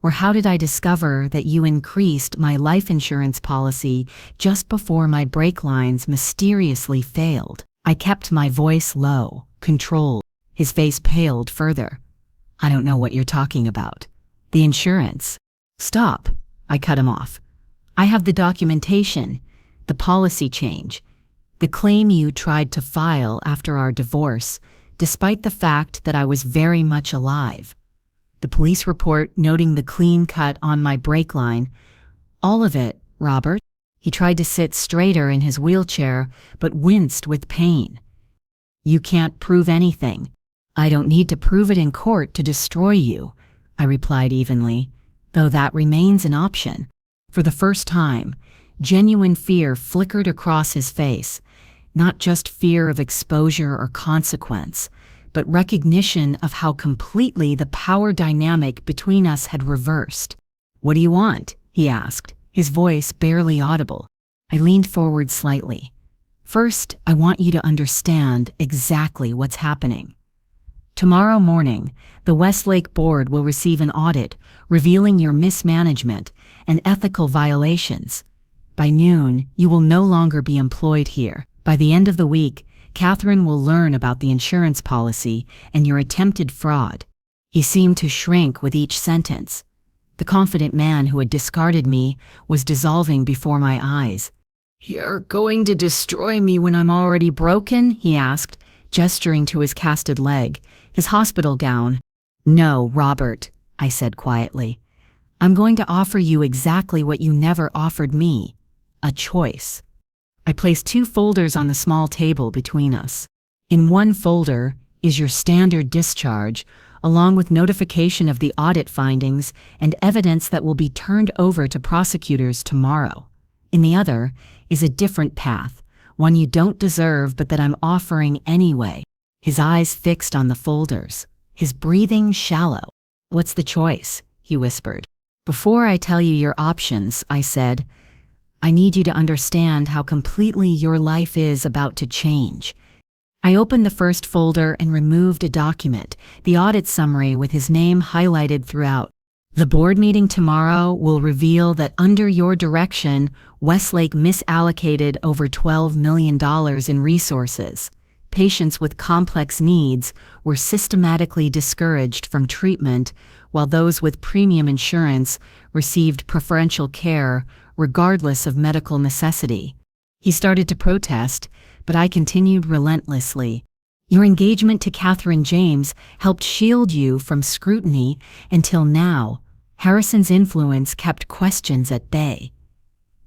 Or how did I discover that you increased my life insurance policy just before my brake lines mysteriously failed?" I kept my voice low, controlled. His face paled further. "I don't know what you're talking about. The insurance." "Stop," I cut him off. "I have the documentation, the policy change, the claim you tried to file after our divorce, despite the fact that I was very much alive. The police report noting the clean cut on my brake line. All of it, Robert. He tried to sit straighter in his wheelchair, but winced with pain. You can't prove anything. I don't need to prove it in court to destroy you, I replied evenly, though that remains an option. For the first time, genuine fear flickered across his face, not just fear of exposure or consequence, but recognition of how completely the power dynamic between us had reversed. What do you want? He asked, his voice barely audible. I leaned forward slightly. First, I want you to understand exactly what's happening. Tomorrow morning, the Westlake Board will receive an audit revealing your mismanagement and ethical violations. By noon, you will no longer be employed here. By the end of the week, Catherine will learn about the insurance policy and your attempted fraud. He seemed to shrink with each sentence. The confident man who had discarded me was dissolving before my eyes. You're going to destroy me when I'm already broken? He asked, gesturing to his casted leg, his hospital gown. No, Robert, I said quietly. I'm going to offer you exactly what you never offered me, a choice. I placed 2 folders on the small table between us. In one folder is your standard discharge, along with notification of the audit findings and evidence that will be turned over to prosecutors tomorrow. In the other is a different path, one you don't deserve but that I'm offering anyway. His eyes fixed on the folders, his breathing shallow. What's the choice? He whispered. Before I tell you your options, I said, I need you to understand how completely your life is about to change. I opened the first folder and removed a document, the audit summary with his name highlighted throughout. The board meeting tomorrow will reveal that under your direction, Westlake misallocated over $12 million in resources. Patients with complex needs were systematically discouraged from treatment, while those with premium insurance received preferential care regardless of medical necessity. He started to protest, but I continued relentlessly. Your engagement to Catherine James helped shield you from scrutiny until now. Harrison's influence kept questions at bay.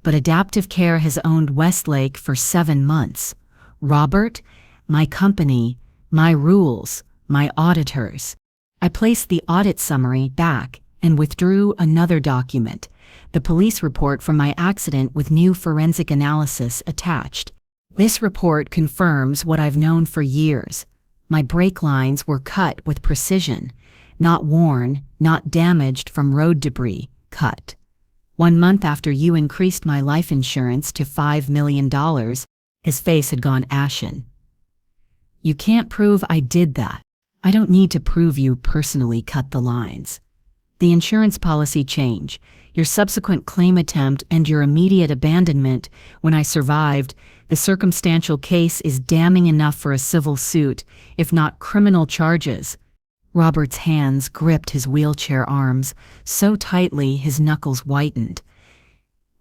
But Adaptive Care has owned Westlake for 7 months. Robert, my company, my rules, my auditors. I placed the audit summary back and withdrew another document, the police report from my accident with new forensic analysis attached. This report confirms what I've known for years. My brake lines were cut with precision, not worn, not damaged from road debris, cut. 1 month after you increased my life insurance to $5 million, his face had gone ashen. You can't prove I did that. I don't need to prove you personally cut the lines. The insurance policy change, your subsequent claim attempt, and your immediate abandonment when I survived, the circumstantial case is damning enough for a civil suit, if not criminal charges. Robert's hands gripped his wheelchair arms so tightly his knuckles whitened.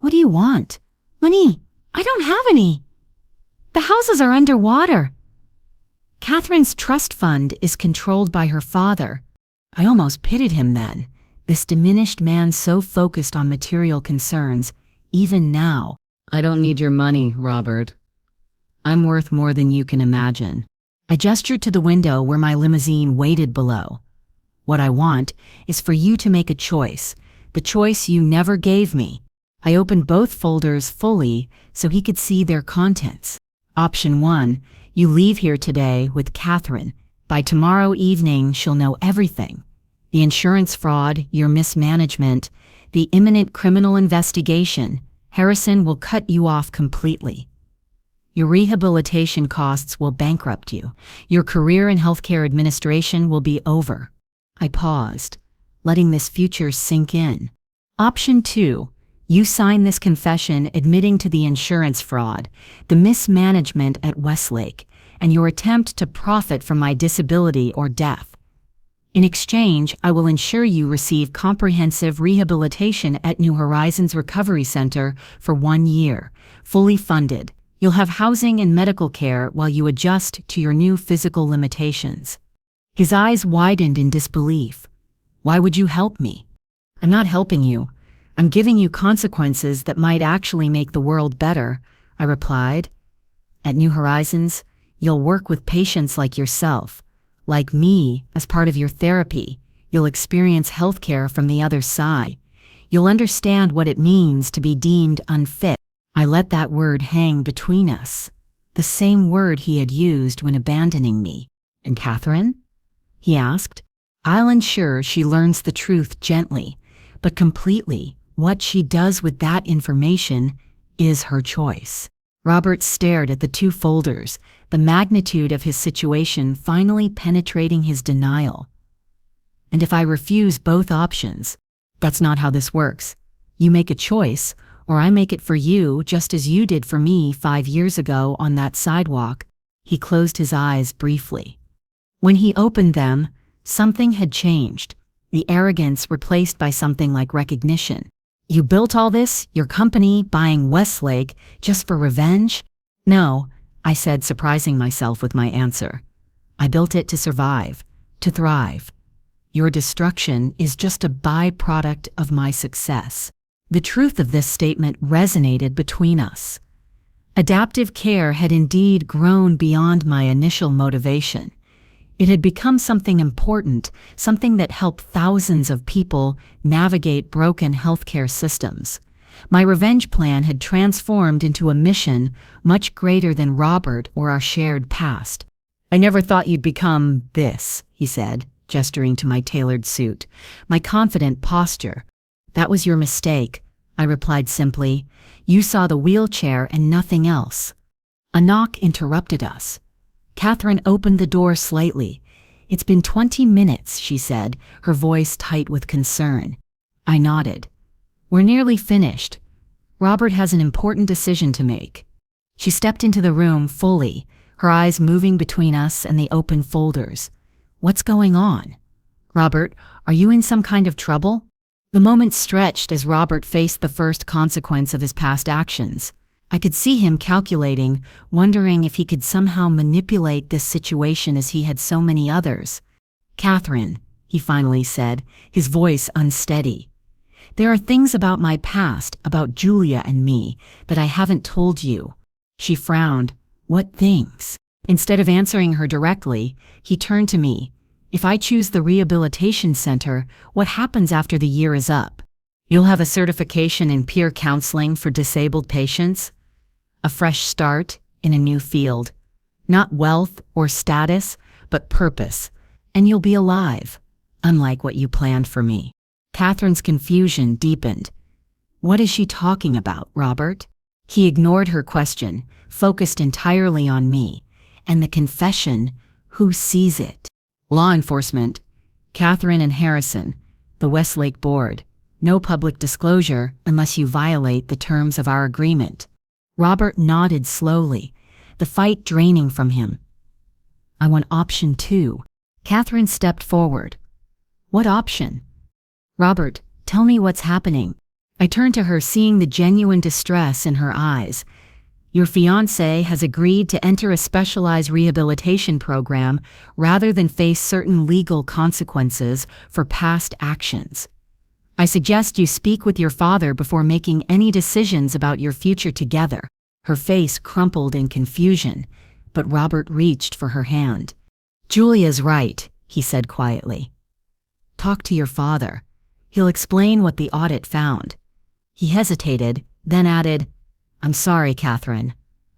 What do you want? Money. I don't have any. The houses are underwater. Catherine's trust fund is controlled by her father. I almost pitied him then, this diminished man so focused on material concerns, even now. I don't need your money, Robert. I'm worth more than you can imagine. I gestured to the window where my limousine waited below. What I want is for you to make a choice, the choice you never gave me. I opened both folders fully so he could see their contents. Option 1, you leave here today with Catherine. By tomorrow evening, she'll know everything. The insurance fraud, your mismanagement, the imminent criminal investigation. Harrison will cut you off completely. Your rehabilitation costs will bankrupt you. Your career in healthcare administration will be over. I paused, letting this future sink in. Option 2, you sign this confession admitting to the insurance fraud, the mismanagement at Westlake, and your attempt to profit from my disability or death. In exchange, I will ensure you receive comprehensive rehabilitation at New Horizons Recovery Center for 1 year, fully funded. You'll have housing and medical care while you adjust to your new physical limitations. His eyes widened in disbelief. Why would you help me? I'm not helping you. I'm giving you consequences that might actually make the world better, I replied. At New Horizons, you'll work with patients like yourself. Like me, as part of your therapy, you'll experience healthcare from the other side. You'll understand what it means to be deemed unfit. I let that word hang between us, the same word he had used when abandoning me. And Catherine? He asked. I'll ensure she learns the truth gently, but completely. What she does with that information is her choice. Robert stared at the two folders, the magnitude of his situation finally penetrating his denial. And if I refuse both options? That's not how this works. You make a choice, or I make it for you just as you did for me 5 years ago on that sidewalk. He closed his eyes briefly. When he opened them, something had changed, the arrogance replaced by something like recognition. You built all this, your company, buying Westlake, just for revenge? No, I said, surprising myself with my answer. I built it to survive, to thrive. Your destruction is just a byproduct of my success. The truth of this statement resonated between us. Adaptive care had indeed grown beyond my initial motivation. It had become something important, something that helped thousands of people navigate broken healthcare systems. My revenge plan had transformed into a mission much greater than Robert or our shared past. I never thought you'd become this, he said, gesturing to my tailored suit, my confident posture. That was your mistake, I replied simply. You saw the wheelchair and nothing else. A knock interrupted us. Catherine opened the door slightly. It's been 20 minutes, she said, her voice tight with concern. I nodded. We're nearly finished. Robert has an important decision to make. She stepped into the room fully, her eyes moving between us and the open folders. What's going on? Robert, are you in some kind of trouble? The moment stretched as Robert faced the first consequence of his past actions. I could see him calculating, wondering if he could somehow manipulate this situation as he had so many others. Catherine, he finally said, his voice unsteady. There are things about my past, about Julia and me, that I haven't told you. She frowned. What things? Instead of answering her directly, he turned to me. If I choose the rehabilitation center, what happens after the year is up? You'll have a certification in peer counseling for disabled patients. A fresh start in a new field. Not wealth or status, but purpose. And you'll be alive, unlike what you planned for me. Catherine's confusion deepened. What is she talking about, Robert? He ignored her question, focused entirely on me. And the confession, who sees it? Law enforcement. Catherine and Harrison, the Westlake Board. No public disclosure unless you violate the terms of our agreement. Robert nodded slowly, the fight draining from him. I want option 2. Catherine stepped forward. What option? Robert, tell me what's happening. I turned to her, seeing the genuine distress in her eyes. Your fiancé has agreed to enter a specialized rehabilitation program rather than face certain legal consequences for past actions. I suggest you speak with your father before making any decisions about your future together. Her face crumpled in confusion, but Robert reached for her hand. Julia's right, he said quietly. Talk to your father. He'll explain what the audit found. He hesitated, then added, I'm sorry, Catherine.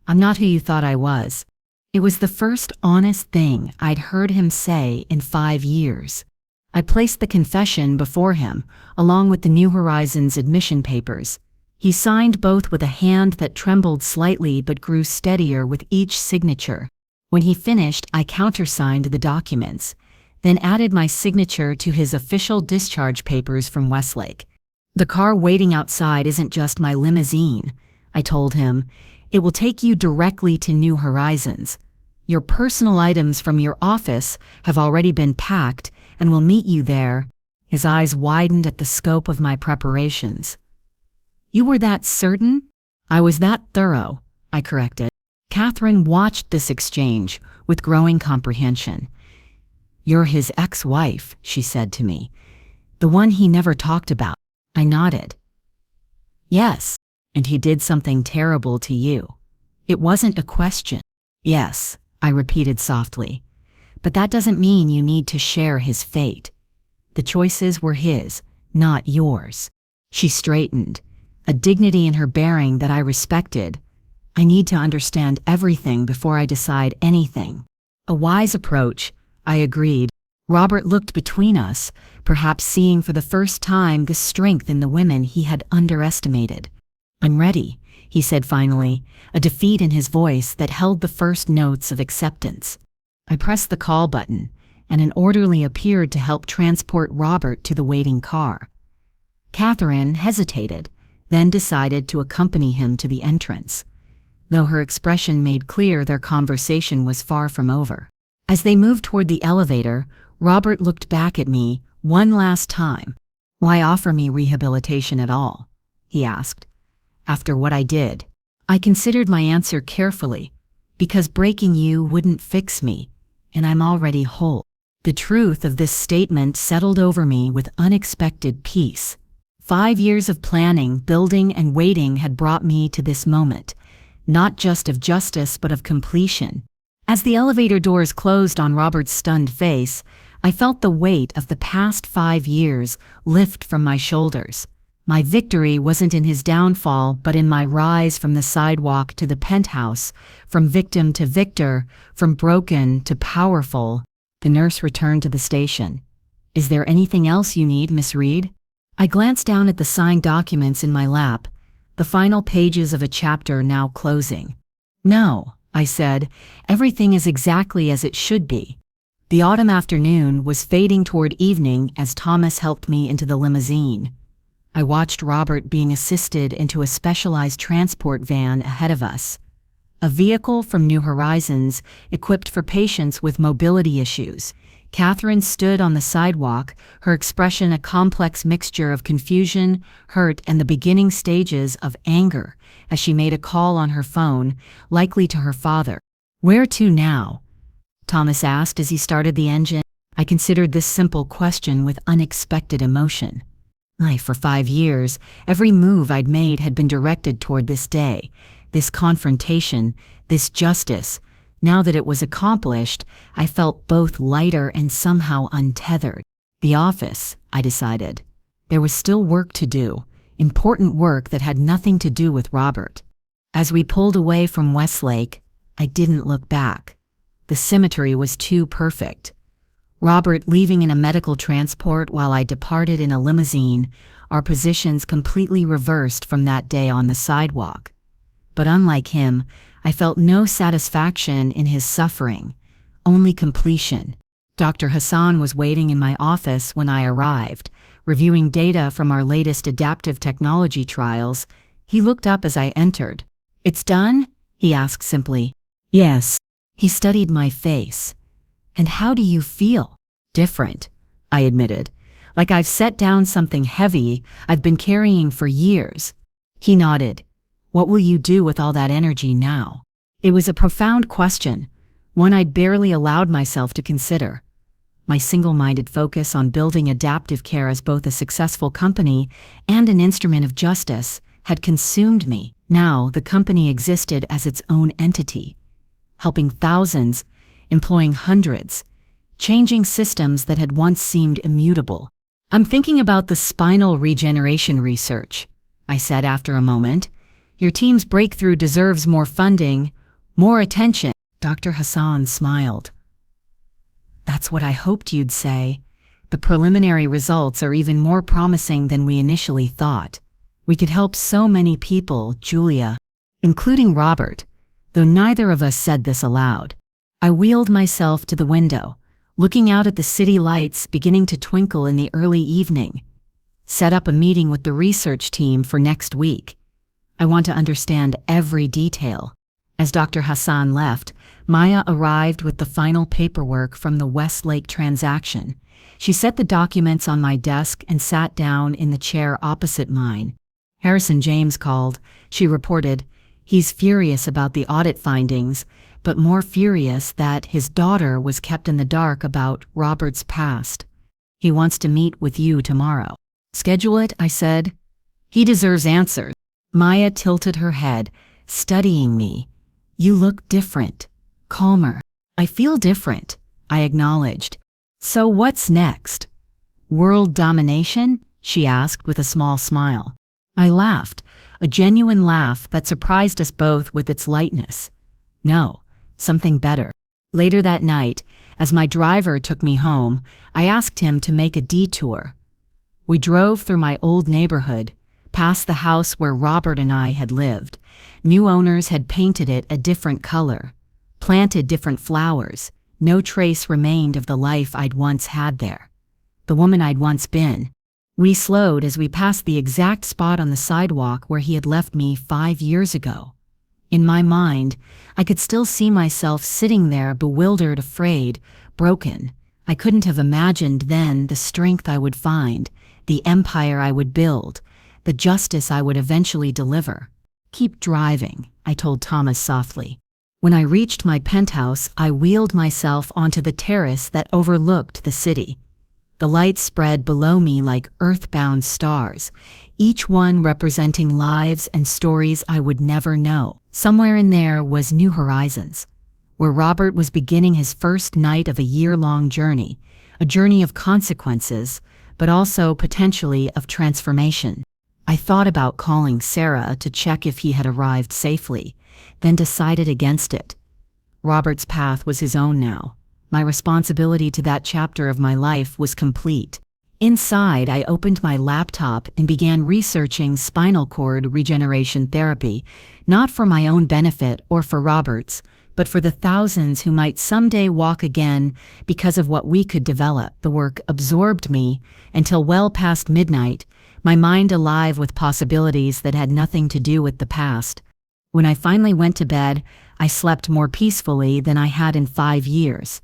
I'm not who you thought I was. It was the first honest thing I'd heard him say in 5 years. I placed the confession before him, along with the New Horizons admission papers. He signed both with a hand that trembled slightly but grew steadier with each signature. When he finished, I countersigned the documents, then added my signature to his official discharge papers from Westlake. The car waiting outside isn't just my limousine, I told him. It will take you directly to New Horizons. Your personal items from your office have already been packed and will meet you there. His eyes widened at the scope of my preparations. You were that certain? I was that thorough, I corrected. Catherine watched this exchange with growing comprehension. "You're his ex-wife," she said to me. "The one he never talked about." I nodded. "Yes, and he did something terrible to you." It wasn't a question. "Yes," I repeated softly. "But that doesn't mean you need to share his fate. The choices were his, not yours." She straightened, a dignity in her bearing that I respected. "I need to understand everything before I decide anything." A wise approach, I agreed. Robert looked between us, perhaps seeing for the first time the strength in the women he had underestimated. "I'm ready," he said finally, a defeat in his voice that held the first notes of acceptance. I pressed the call button, and an orderly appeared to help transport Robert to the waiting car. Catherine hesitated, then decided to accompany him to the entrance, though her expression made clear their conversation was far from over. As they moved toward the elevator, Robert looked back at me one last time. "Why offer me rehabilitation at all?" he asked. "After what I did." I considered my answer carefully. "Because breaking you wouldn't fix me, and I'm already whole." The truth of this statement settled over me with unexpected peace. 5 years of planning, building, and waiting had brought me to this moment, not just of justice but of completion. As the elevator doors closed on Robert's stunned face, I felt the weight of the past 5 years lift from my shoulders. My victory wasn't in his downfall, but in my rise from the sidewalk to the penthouse, from victim to victor, from broken to powerful. The nurse returned to the station. "Is there anything else you need, Miss Reed?" I glanced down at the signed documents in my lap, the final pages of a chapter now closing. "No," I said, "everything is exactly as it should be." The autumn afternoon was fading toward evening as Thomas helped me into the limousine. I watched Robert being assisted into a specialized transport van ahead of us, a vehicle from New Horizons equipped for patients with mobility issues. Catherine stood on the sidewalk, her expression a complex mixture of confusion, hurt, and the beginning stages of anger as she made a call on her phone, likely to her father. "Where to now?" Thomas asked as he started the engine. I considered this simple question with unexpected emotion. For 5 years, every move I'd made had been directed toward this day, this confrontation, this justice. Now that it was accomplished, I felt both lighter and somehow untethered. The office, I decided. There was still work to do, important work that had nothing to do with Robert. As we pulled away from Westlake, I didn't look back. The symmetry was too perfect. Robert leaving in a medical transport while I departed in a limousine, our positions completely reversed from that day on the sidewalk. But unlike him, I felt no satisfaction in his suffering, only completion. Dr. Hassan was waiting in my office when I arrived, reviewing data from our latest adaptive technology trials. He looked up as I entered. "It's done?" he asked simply. "Yes." He studied my face. "And how do you feel?" "Different," I admitted. "Like I've set down something heavy I've been carrying for years." He nodded. "What will you do with all that energy now?" It was a profound question, one I'd barely allowed myself to consider. My single-minded focus on building adaptive care as both a successful company and an instrument of justice had consumed me. Now the company existed as its own entity, helping thousands, employing hundreds, changing systems that had once seemed immutable. "I'm thinking about the spinal regeneration research," I said after a moment. "Your team's breakthrough deserves more funding, more attention." Dr. Hassan smiled. "That's what I hoped you'd say. The preliminary results are even more promising than we initially thought. We could help so many people, Julia, including Robert, though neither of us said this aloud." I wheeled myself to the window, looking out at the city lights beginning to twinkle in the early evening. "Set up a meeting with the research team for next week. I want to understand every detail." As Dr. Hassan left, Maya arrived with the final paperwork from the Westlake transaction. She set the documents on my desk and sat down in the chair opposite mine. "Harrison James called," she reported. He's furious about the audit findings, but more furious that his daughter was kept in the dark about Robert's past. He wants to meet with you tomorrow. Schedule it, I said. He deserves answers. Maya tilted her head, studying me. You look different, calmer. I feel different, I acknowledged. So what's next? World domination? She asked with a small smile. I laughed, a genuine laugh that surprised us both with its lightness. No, something better. Later that night, as my driver took me home, I asked him to make a detour. We drove through my old neighborhood, past the house where Robert and I had lived. New owners had painted it a different color, planted different flowers. No trace remained of the life I'd once had there, the woman I'd once been. We slowed as we passed the exact spot on the sidewalk where he had left me 5 years ago. In my mind, I could still see myself sitting there, bewildered, afraid, broken. I couldn't have imagined then the strength I would find, the empire I would build, the justice I would eventually deliver. Keep driving, I told Thomas softly. When I reached my penthouse, I wheeled myself onto the terrace that overlooked the city. The lights spread below me like earthbound stars, each one representing lives and stories I would never know. Somewhere in there was New Horizons, where Robert was beginning his first night of a year-long journey, a journey of consequences, but also potentially of transformation. I thought about calling Sarah to check if he had arrived safely, then decided against it. Robert's path was his own now. My responsibility to that chapter of my life was complete. Inside, I opened my laptop and began researching spinal cord regeneration therapy, not for my own benefit or for Robert's, but for the thousands who might someday walk again because of what we could develop. The work absorbed me until well past midnight, my mind alive with possibilities that had nothing to do with the past. When I finally went to bed, I slept more peacefully than I had in 5 years.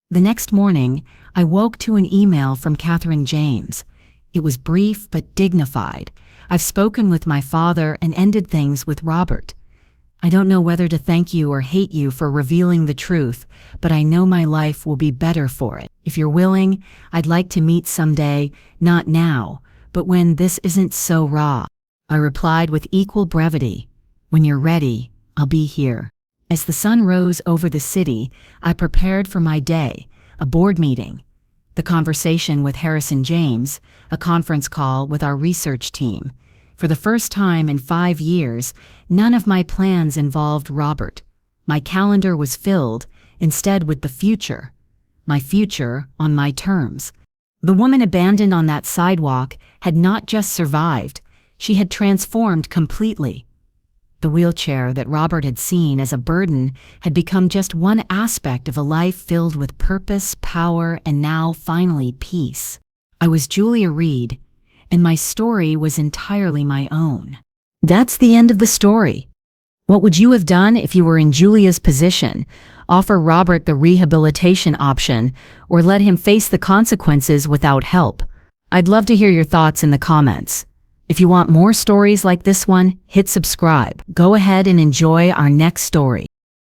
The next morning, I woke to an email from Catherine James. It was brief but dignified. I've spoken with my father and ended things with Robert. I don't know whether to thank you or hate you for revealing the truth, but I know my life will be better for it. If you're willing, I'd like to meet someday, not now, but when this isn't so raw. I replied with equal brevity. When you're ready, I'll be here. As the sun rose over the city, I prepared for my day, a board meeting, the conversation with Harrison James, a conference call with our research team. For the first time in 5 years, none of my plans involved Robert. My calendar was filled, instead with the future. My future on my terms. The woman abandoned on that sidewalk had not just survived, she had transformed completely. The wheelchair that Robert had seen as a burden had become just one aspect of a life filled with purpose, power, and now, finally, peace. I was Julia Reed, and my story was entirely my own. That's the end of the story. What would you have done if you were in Julia's position? Offer Robert the rehabilitation option, or let him face the consequences without help? I'd love to hear your thoughts in the comments. If you want more stories like this one, hit subscribe. Go ahead and enjoy our next story.